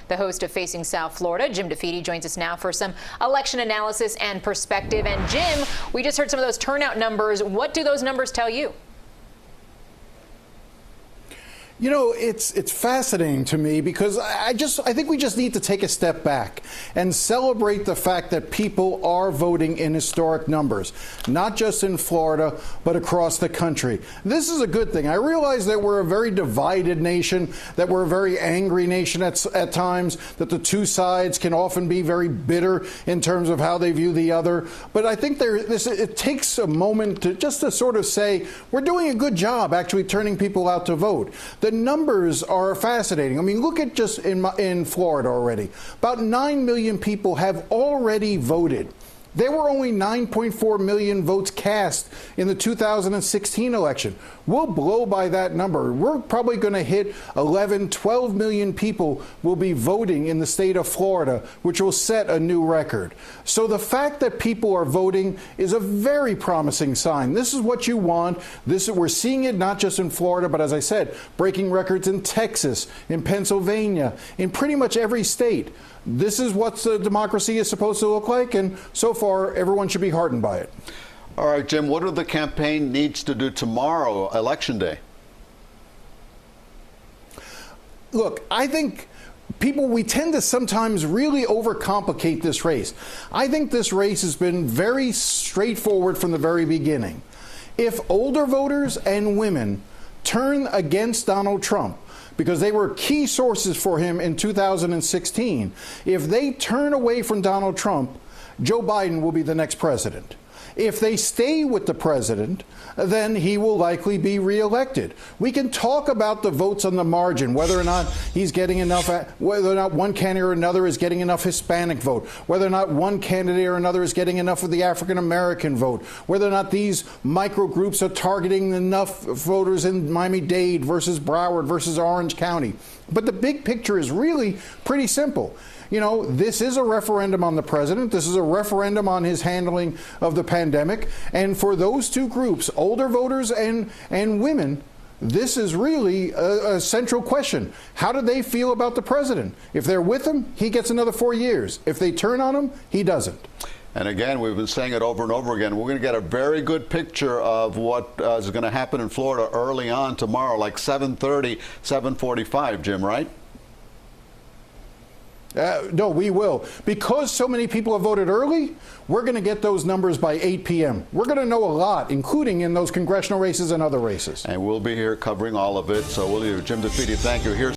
the host of Facing South Florida. Jim DeFede joins us now for some election analysis and perspective. And Jim, we just heard some of those turnout numbers. What do those numbers tell you? You know, it's fascinating to me because I think we just need to take a step back and celebrate the fact that people are voting in historic numbers, not just in Florida, but across the country. This is a good thing. I realize that we're a very divided nation, that we're a very angry nation at times, that the two sides can often be very bitter in terms of how they view the other. But I think it takes a moment to sort of say we're doing a good job actually turning people out to vote. The numbers are fascinating. I mean, look at just in Florida already. About 9 million people have already voted. There were only 9.4 million votes cast in the 2016 election. We'll blow by that number. We're probably going to hit 11, 12 million people will be voting in the state of Florida, which will set a new record. So the fact that people are voting is a very promising sign. This is what you want. We're seeing it not just in Florida, but as I said, breaking records in Texas, in Pennsylvania, in pretty much every state. This is what the democracy is supposed to look like, and so far, everyone should be heartened by it. All right, Jim, what do the campaign needs to do tomorrow, Election Day? Look, I think we tend to sometimes really overcomplicate this race. I think this race has been very straightforward from the very beginning. If older voters and women turn against Donald Trump, because they were key sources for him in 2016. If they turn away from Donald Trump, Joe Biden will be the next president. If they stay with the president, then he will likely be reelected. We can talk about the votes on the margin, whether or not he's getting enough, whether or not one candidate or another is getting enough Hispanic vote, whether or not one candidate or another is getting enough of the African American vote, whether or not these micro groups are targeting enough voters in Miami-Dade versus Broward versus Orange County. But the big picture is really pretty simple. You know, this is a referendum on the president. This is a referendum on his handling of the pandemic. And for those two groups, older voters and women, this is really a central question. How do they feel about the president? If they're with him, he gets another 4 years. If they turn on him, he doesn't. And again, we've been saying it over and over again. We're going to get a very good picture of what is going to happen in Florida early on tomorrow, like 7:30, 7:45, Jim, right? No, we will. Because so many people have voted early, we're going to get those numbers by 8 p.m. We're going to know a lot, including in those congressional races and other races. And we'll be here covering all of it. So will you. Jim DeFede, thank you. Here's